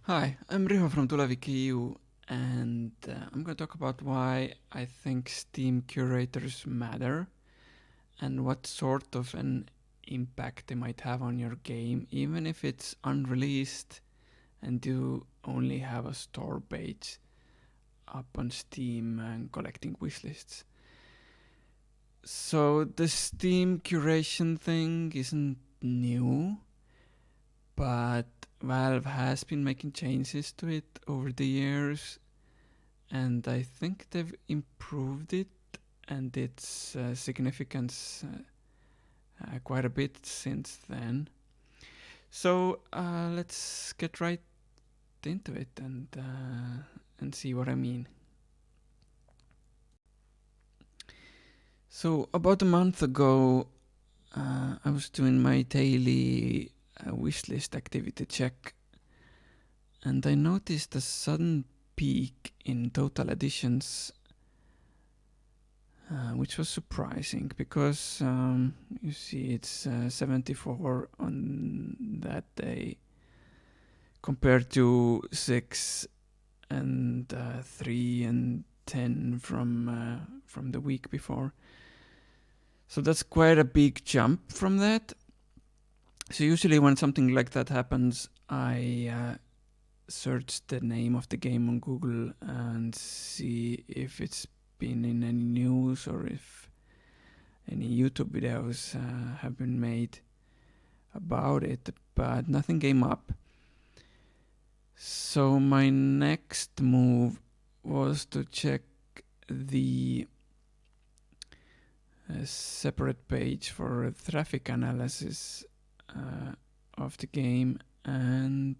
Hi, I'm Riho from tulevik.EU, and I'm going to talk about why I think Steam Curators matter and what sort of an impact they might have on your game, even if it's unreleased and you only have a store page up on Steam and collecting wishlists. So the Steam curation thing isn't new, but Valve has been making changes to it over the years, and I think they've improved it and its significance quite a bit since then. So let's get right into it and see what I mean. So about a month ago, I was doing my daily wishlist activity check, and I noticed a sudden peak in total additions, which was surprising because you see it's 74 on that day compared to 6 and 3 and 10 from the week before. So that's quite a big jump from that. So usually when something like that happens, I search the name of the game on Google and see if it's been in any news or if any YouTube videos have been made about it, but nothing came up. So my next move was to check the separate page for traffic analysis of the game, and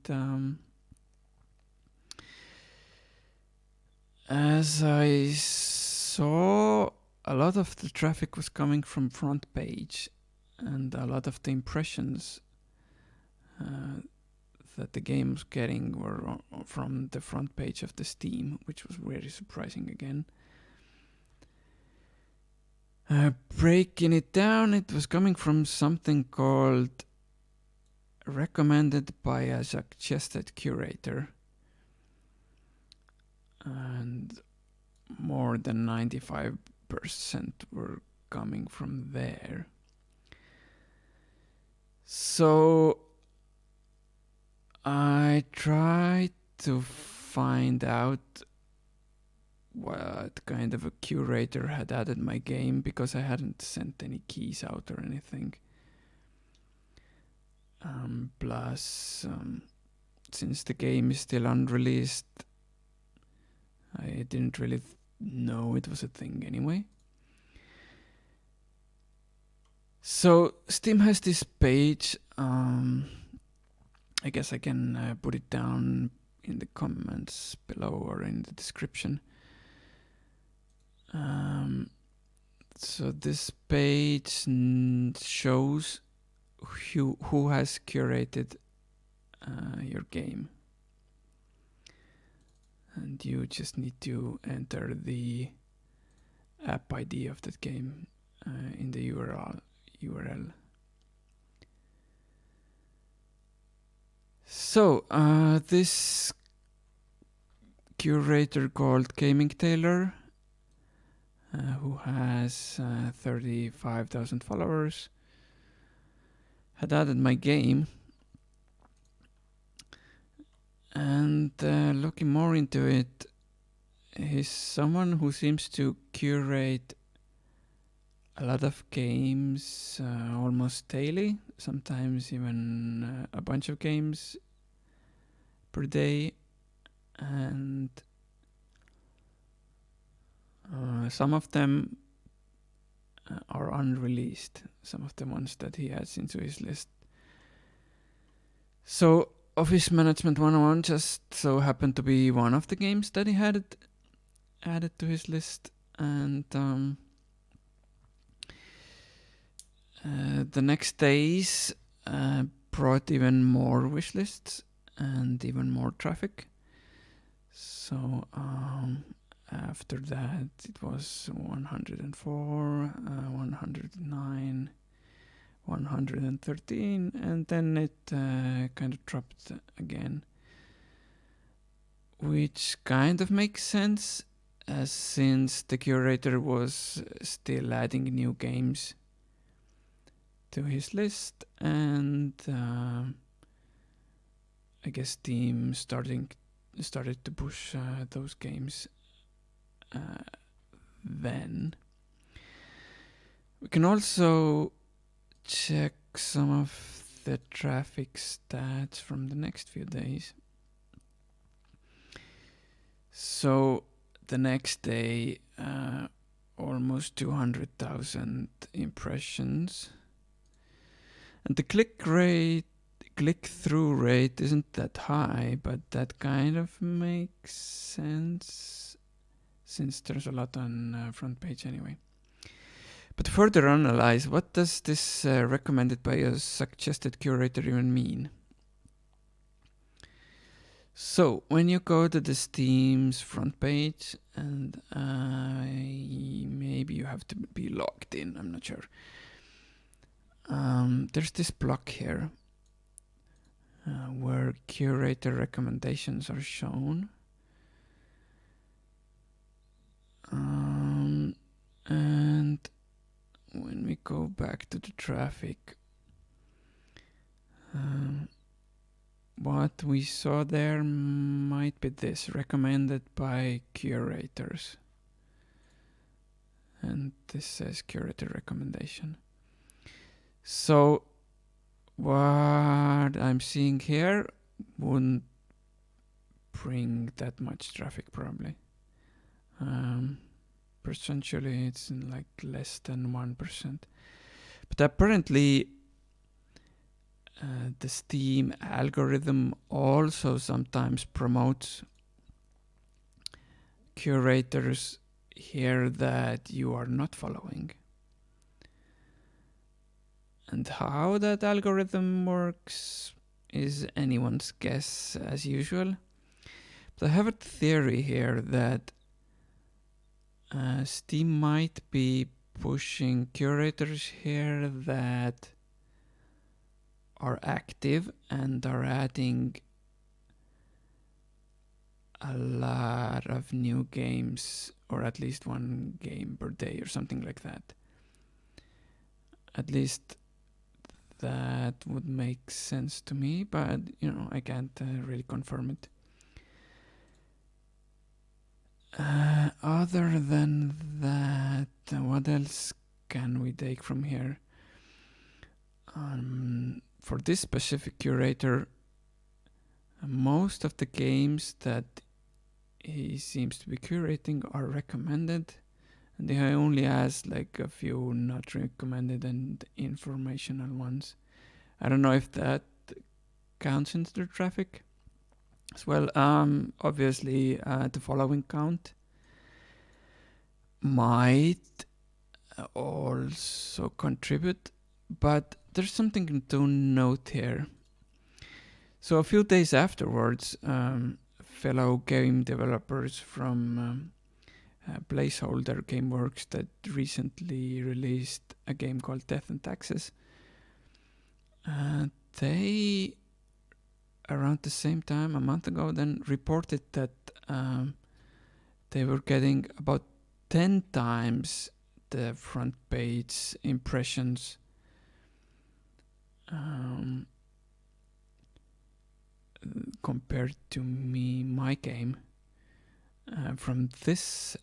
as I saw, a lot of the traffic was coming from front page, and a lot of the impressions that the game was getting were from the front page of the Steam, which was very surprising again. Breaking it down, it was coming from something called recommended by a suggested curator, and more than 95% were coming from there. So I tried to find out what kind of a curator had added my game, because I hadn't sent any keys out or anything. Plus, since the game is still unreleased, I didn't really know it was a thing anyway. So Steam has this page. I guess I can put it down in the comments below or in the description. So this page shows who has curated your game, and you just need to enter the app ID of that game in the URL. So this curator called Gaming Taylor, who has 35,000 followers, had added my game, and looking more into it, he's someone who seems to curate a lot of games almost daily, sometimes even a bunch of games per day, and some of them are unreleased, some of the ones that he adds into his list. So Office Management 101 just so happened to be one of the games that he had added to his list, and the next days brought even more wish lists and even more traffic. So after that it was 104, 109, 113, and then it kind of dropped again. which kind of makes sense since the curator was still adding new games to his list, and I guess Steam started to push those games then. We can also check some of the traffic stats from the next few days. So the next day, almost 200,000 impressions, and the click-through rate isn't that high, but that kind of makes sense since there's a lot on front page anyway. But to further analyze, what does this recommended by a suggested curator even mean? So when you go to the Steam's front page, and maybe you have to be logged in, I'm not sure. There's this block here where curator recommendations are shown. And when we go back to the traffic, what we saw there might be this, recommended by curators. And this says curator recommendation. So what I'm seeing here wouldn't bring that much traffic probably. Percentually it's in like less than 1%. But apparently the Steam algorithm also sometimes promotes curators here that you are not following. And how that algorithm works is anyone's guess as usual. But I have a theory here that Steam might be pushing curators here that are active and are adding a lot of new games, or at least one game per day or something like that. At least that would make sense to me, but I can't really confirm it. Other than that, what else can we take from here? For this specific curator, most of the games that he seems to be curating are recommended, and he only has like a few not recommended and informational ones. I don't know if that counts into the traffic as well. Obviously, the following count might also contribute, but there's something to note here. So a few days afterwards, fellow game developers from Placeholder Gameworks that recently released a game called Death and Taxes, they around the same time, a month ago, then reported that they were getting about 10 times the front page impressions compared to my game from this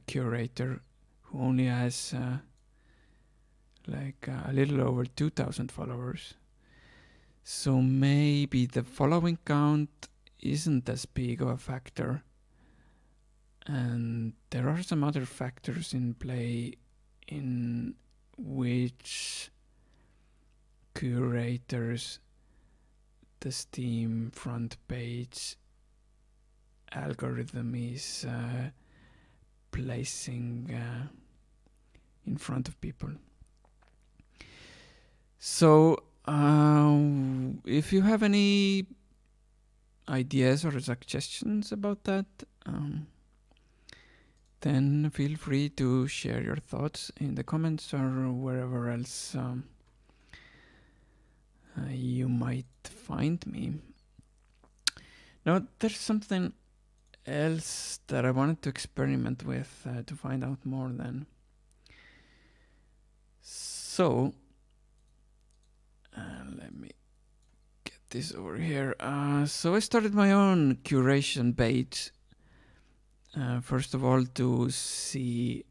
curator who only has like a little over 2,000 followers. So maybe the following count isn't as big of a factor, and there are some other factors in play in which curators the Steam front page algorithm is placing in front of people. So if you have any ideas or suggestions about that, then feel free to share your thoughts in the comments or wherever else you might find me. Now, there's something else that I wanted to experiment with to find out more then. So let me get this over here. So I started my own curation page. First of all, to see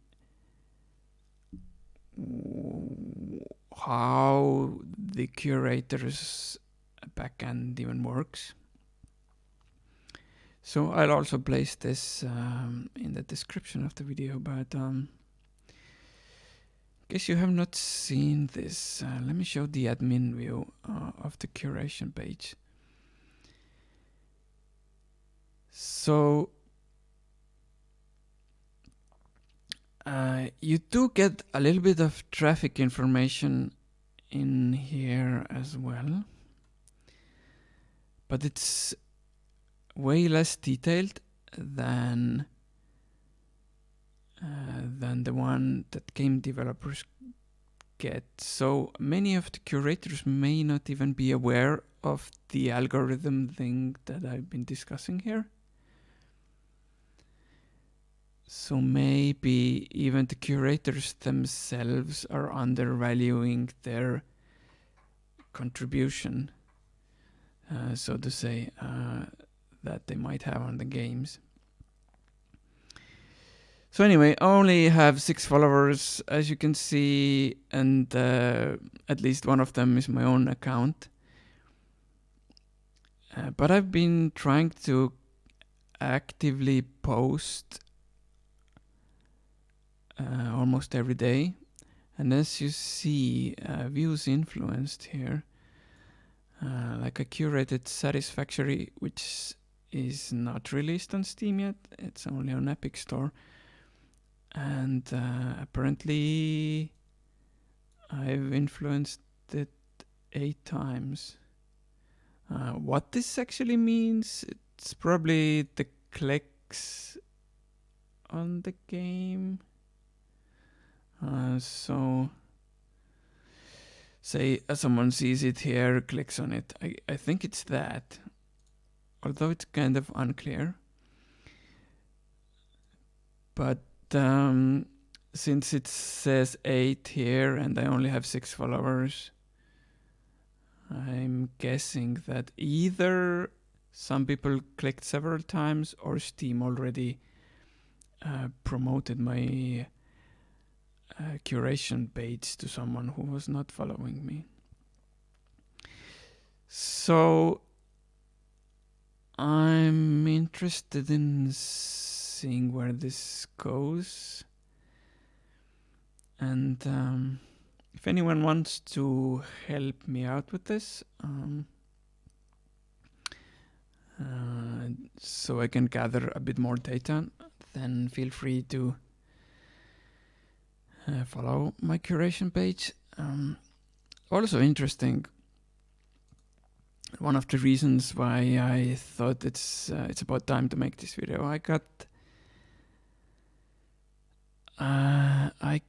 how the curator's backend even works. So I'll also place this in the description of the video, but in case you have not seen this, let me show the admin view of the curation page. So you do get a little bit of traffic information in here as well, but it's way less detailed than the one that game developers get. So many of the curators may not even be aware of the algorithm thing that I've been discussing here. So maybe even the curators themselves are undervaluing their contribution, so to say, that they might have on the games. So anyway, I only have 6 followers, as you can see, and at least one of them is my own account. But I've been trying to actively post almost every day. And as you see, views influenced here. Like I curated Satisfactory, which is not released on Steam yet. It's only on Epic Store. And apparently I've influenced it 8 times. What this actually means, it's probably the clicks on the game. So say someone sees it here, clicks on it. I think it's that, although it's kind of unclear. But since it says 8 here and I only have 6 followers, I'm guessing that either some people clicked several times or Steam already promoted my curation page to someone who was not following me. So I'm interested in seeing where this goes, and if anyone wants to help me out with this, so I can gather a bit more data, then feel free to follow my curation page. Also interesting, one of the reasons why I thought it's about time to make this video, I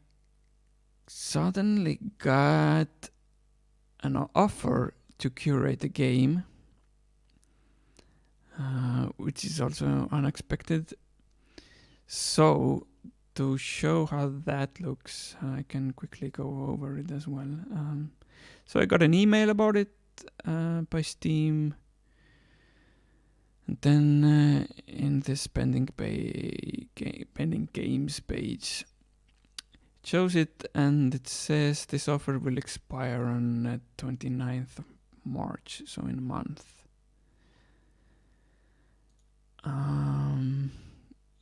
suddenly got an offer to curate a game, which is also unexpected. So to show how that looks, I can quickly go over it as well. So I got an email about it by Steam, and then in this pending games page, it shows it, and it says this offer will expire on 29th of March, so in a month.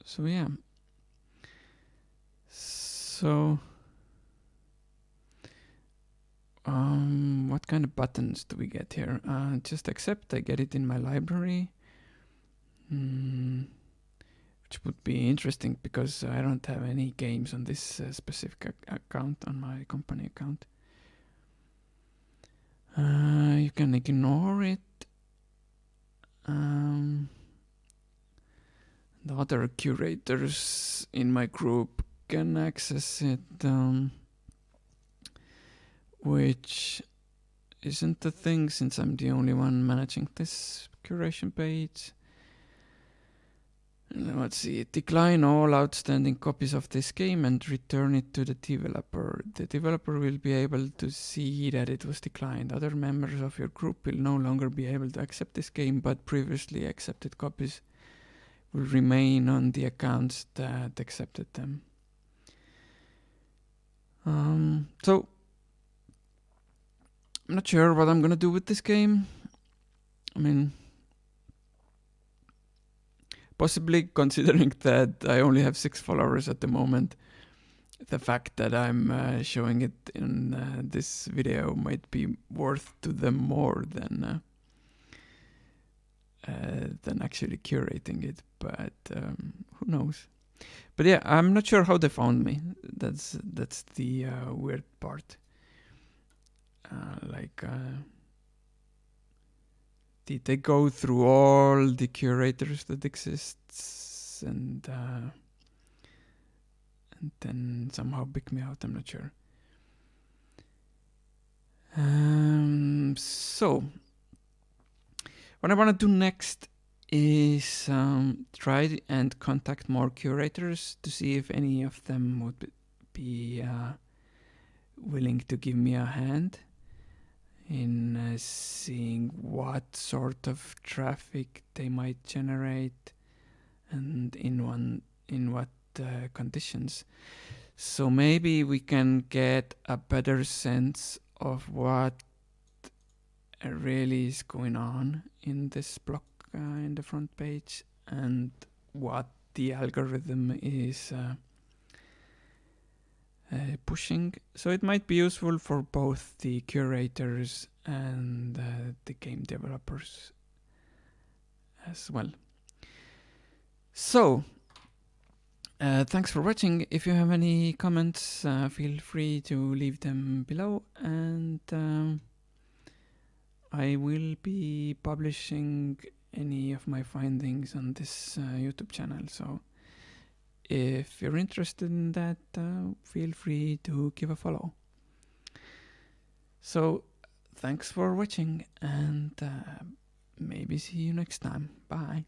So yeah. So what kind of buttons do we get here? Just accept. I get it in my library, which would be interesting because I don't have any games on this specific account, on my company account. You can ignore it. The other curators in my group can access it, which isn't the thing since I'm the only one managing this curation page. Let's see. Decline all outstanding copies of this game and return it to the developer. The developer will be able to see that it was declined. Other members of your group will no longer be able to accept this game, but previously accepted copies will remain on the accounts that accepted them. So, I'm not sure what I'm gonna do with this game. I mean, possibly considering that I only have 6 followers at the moment, the fact that I'm showing it in this video might be worth to them more than actually curating it, but who knows. But yeah, I'm not sure how they found me. That's the weird part. Did they go through all the curators that exists and then somehow pick me out? I'm not sure. So what I want to do next is try and contact more curators to see if any of them would be willing to give me a hand in seeing what sort of traffic they might generate and in what conditions. So maybe we can get a better sense of what really is going on in this block in the front page and what the algorithm is pushing. So it might be useful for both the curators and the game developers as well. So thanks for watching. If you have any comments, feel free to leave them below, and I will be publishing any of my findings on this YouTube channel. So if you're interested in that, feel free to give a follow. So thanks for watching, and maybe see you next time. Bye.